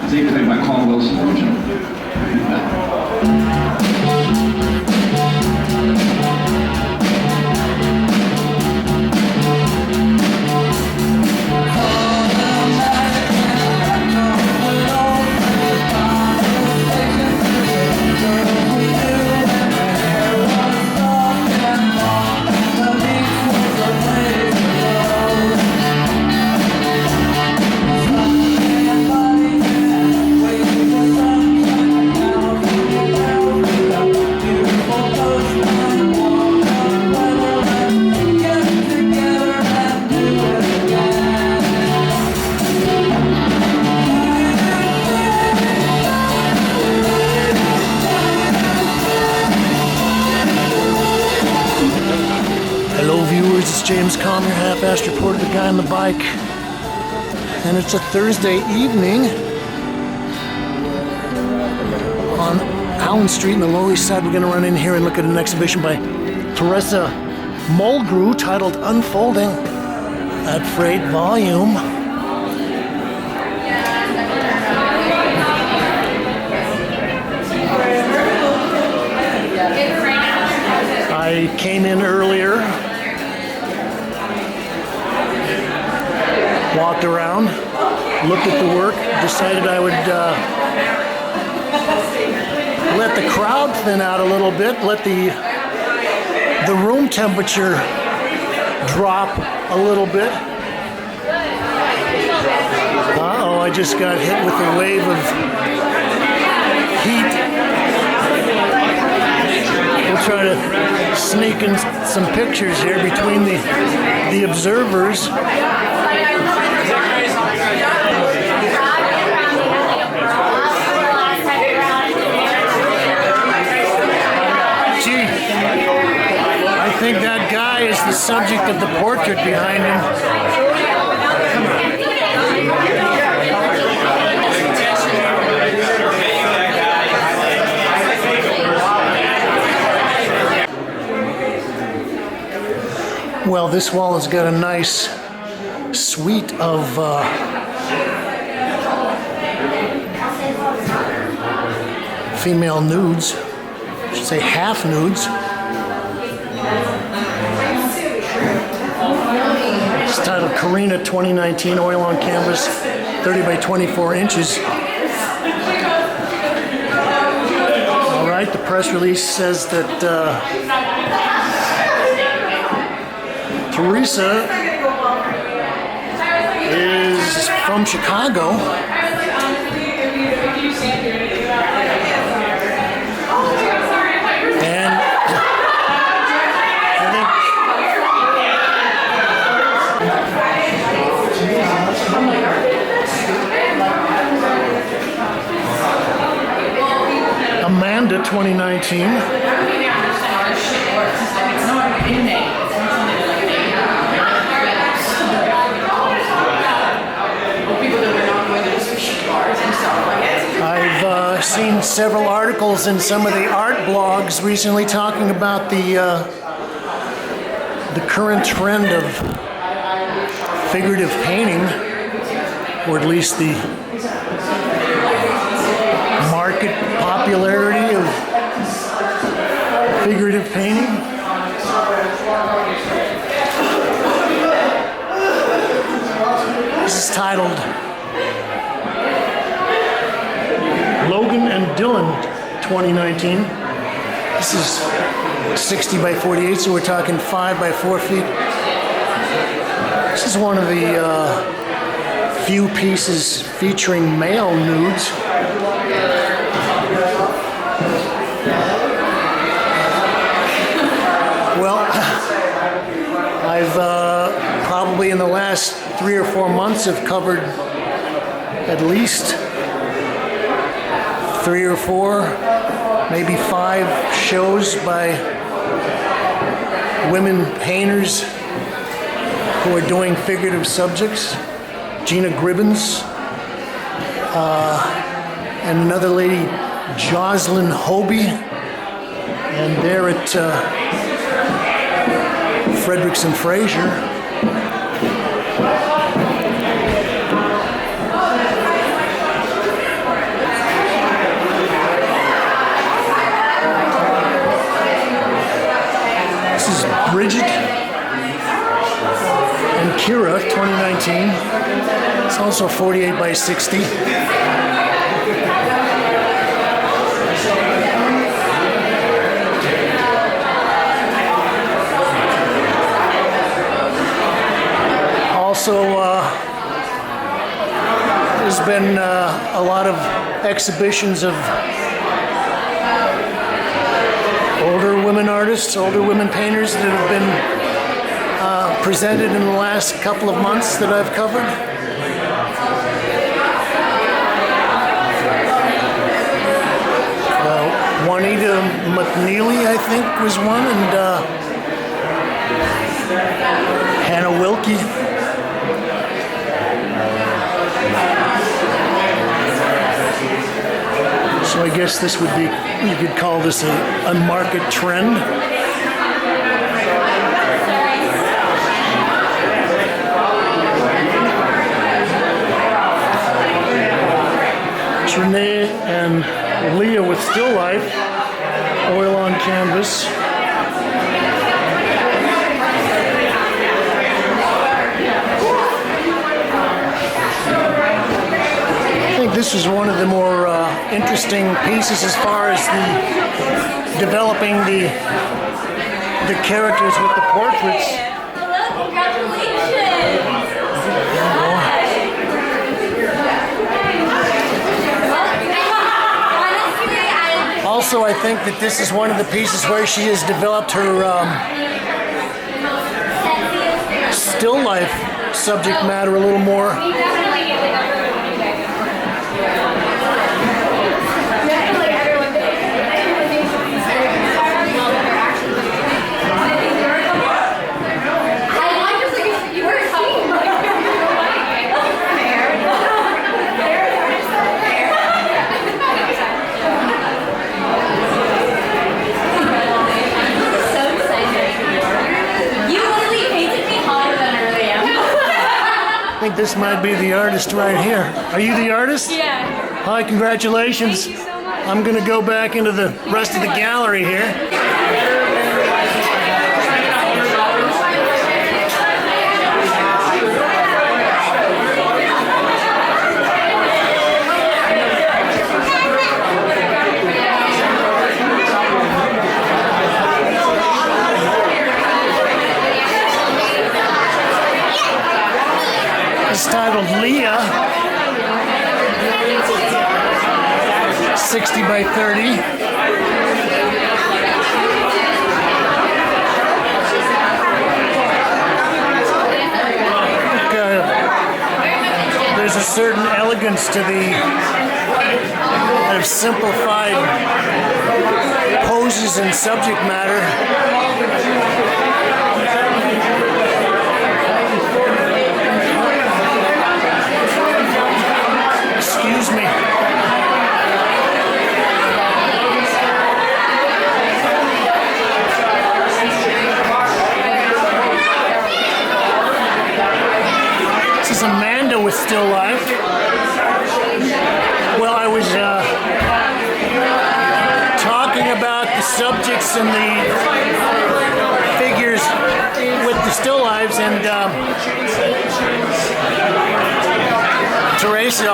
They played by Carl Wilson originally. James Kalm, your half-assed reporter, the guy on the bike. And it's a Thursday evening on Allen Street in the Lower East Side. We're going to run in here and look at an exhibition by Thérèse Mulgrew titled Unfolding at Freight+Volume. I came in earlier, walked around, looked at the work, decided I would let the crowd thin out a little bit, let the room temperature drop a little bit. Uh-oh, I just got hit with a wave of heat. We'll try to sneak in some pictures here between the observers. I think that guy is the subject of the portrait behind him. Well, this wall has got a nice suite of female nudes. I should say half nudes. It's titled Karina 2019, oil on canvas, 30 by 24 inches. All right, the press release says that Teresa is from Chicago. Amanda 2019. I've seen several articles in some of the art blogs recently talking about the current trend of figurative painting, or at least the market popularity of figurative painting. This is titled Logan and Dylan 2019. This is 60 by 48, so we're talking 5 by 4 feet. This is one of the few pieces featuring male nudes. Well, I've probably in the last 3 or 4 months have covered at least 3 or 4, maybe 5 shows by women painters who are doing figurative subjects. Gina Gribbins and another lady, Jocelyn Hobie, and they're at Frederickson Fraser. 2017. It's also 48 by 60. Also, there's been a lot of exhibitions of older women artists, older women painters that have been presented in the last couple of months that I've covered. Juanita McNeely, I think, was one, and Hannah Wilkie. So I guess this would be, you could call this a market trend. Renee and Leah with still life, oil on canvas. I think this is one of the more interesting pieces as far as the developing the characters with the portraits. Hello, congratulations! Also, I think that this is one of the pieces where she has developed her still life subject matter a little more. I think this might be the artist right here. Are you the artist? Yeah. Hi, congratulations. Thank you so much. I'm going to go back into the rest of the gallery here. It's titled Leah, 60 by 30. There's a certain elegance to the kind of simplified poses and subject matter. Excuse me. This is Amanda with still life. Well, I was talking about the subjects and the figures with the still lives, and Thérèse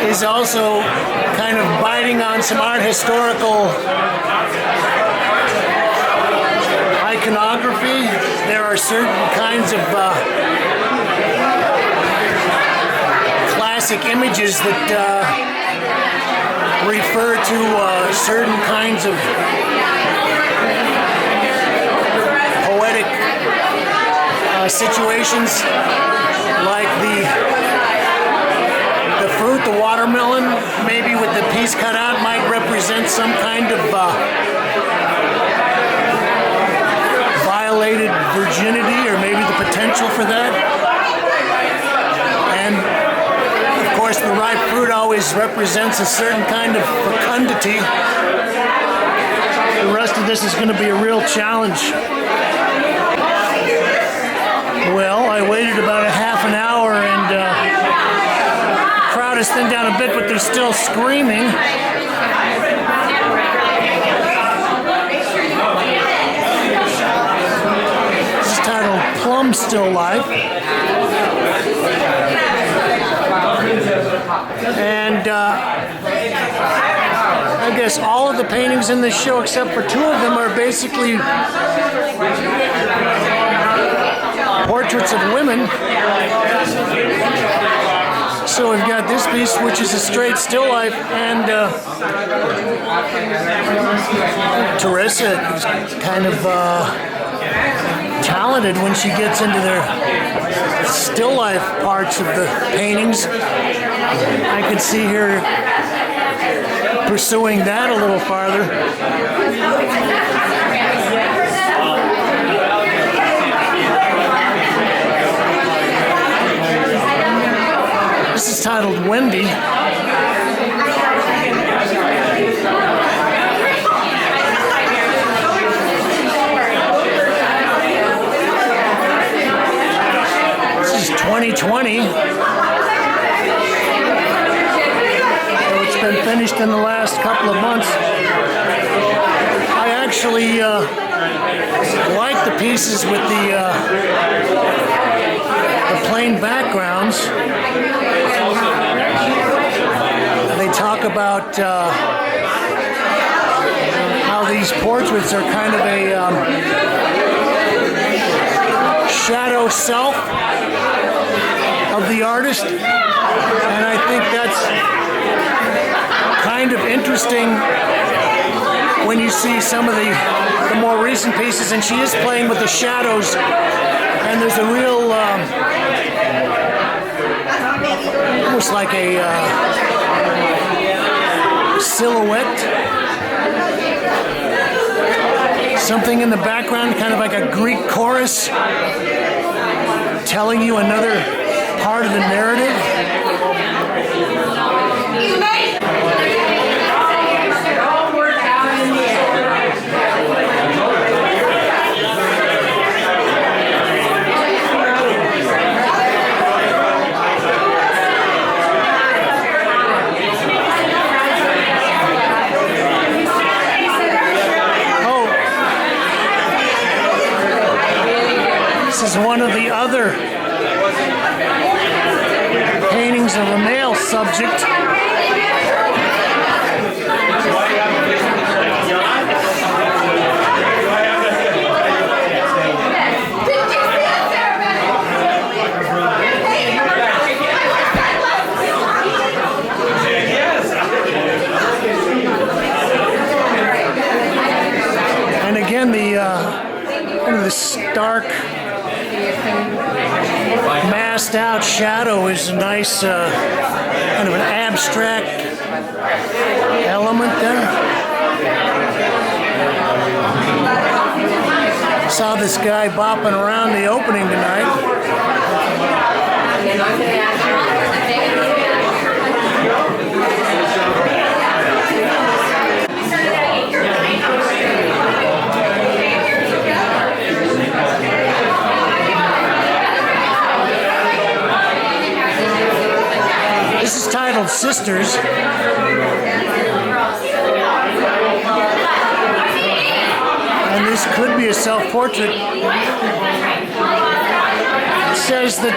is also kind of biting on some art historical iconography. There are certain kinds of classic images that refer to certain kinds of poetic situations, like the fruit, the watermelon, maybe with the piece cut out, might represent some kind of violated virginity, or maybe the potential for that. And of course, the ripe fruit always represents a certain kind of fecundity. The rest of this is going to be a real challenge. Well, I waited about a half an hour, and the crowd has thinned down a bit, but they're still screaming. This is titled Plum some still life. And I guess all of the paintings in this show, except for two of them, are basically portraits of women. So we've got this piece, which is a straight still life, and Teresa is kind of talented when she gets into their still life parts of the paintings. I could see her pursuing that a little farther. This is titled Wendy. This is 2020. So it's been finished in the last couple of months. I actually like the pieces with the plain backgrounds. They talk about how these portraits are kind of a shadow self of the artist, and I think that's kind of interesting when you see some of the more recent pieces, and she is playing with the shadows, and there's a real almost like a silhouette, something in the background, kind of like a Greek chorus telling you another part of the narrative. This is one of the other paintings of a male subject. And again, the stark masked out shadow is a nice kind of an abstract element there. Saw this guy bopping around the opening tonight. This is titled Sisters. And this could be a self-portrait. It says that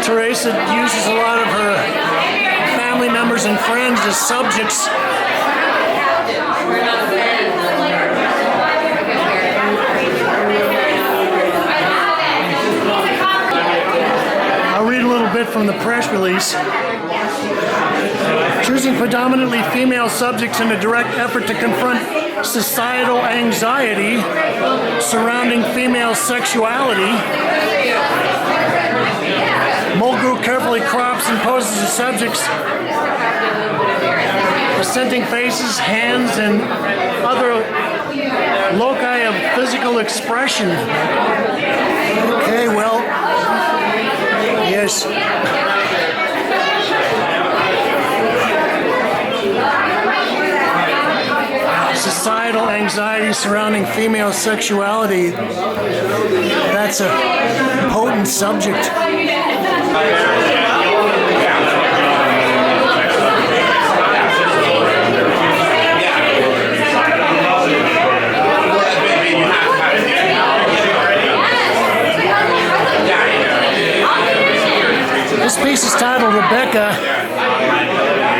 Teresa uses a lot of her family members and friends as subjects. I'll read a little bit from the press release. Choosing predominantly female subjects in a direct effort to confront societal anxiety surrounding female sexuality, Mulgrew carefully crops and poses the subjects, presenting faces, hands, and other loci of physical expression. Okay, well, yes. Societal anxiety surrounding female sexuality. That's a potent subject. This piece is titled Rebecca,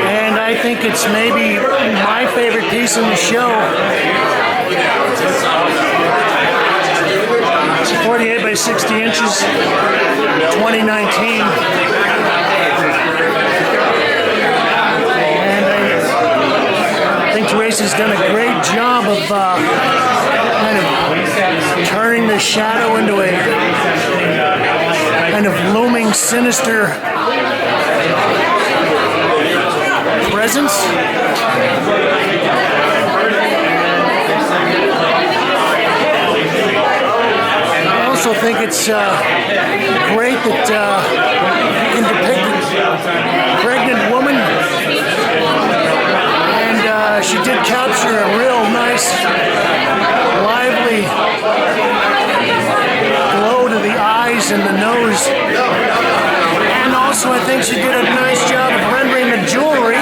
and I think it's maybe my favorite piece in the show. It's 48 by 60 inches, 2019. And I think Thérèse has done a great job of kind of turning the shadow into a kind of looming, sinister presence. I also think it's great that you can depict a pregnant woman, and she did capture a real nice, lively glow to the eyes and the nose. And also I think she did a nice job of rendering the jewelry.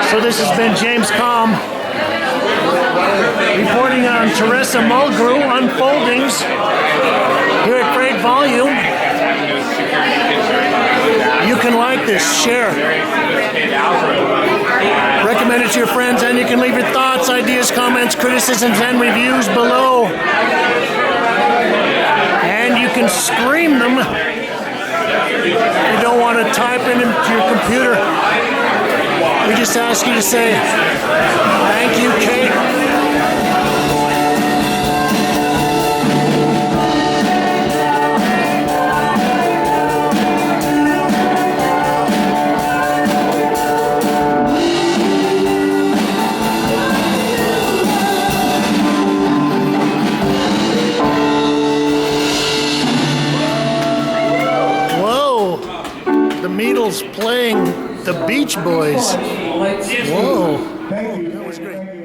So this has been James Kalm reporting on Thérèse Mulgrew Unfoldings here at Freight+Volume. You can like this, share, recommend it to your friends, and you can leave your thoughts, ideas, comments, criticisms, and reviews below. And you can scream them if you don't want to type it into your computer. We just ask you to say, thank you, Kate. The Beatles playing the Beach Boys. Whoa. That was great.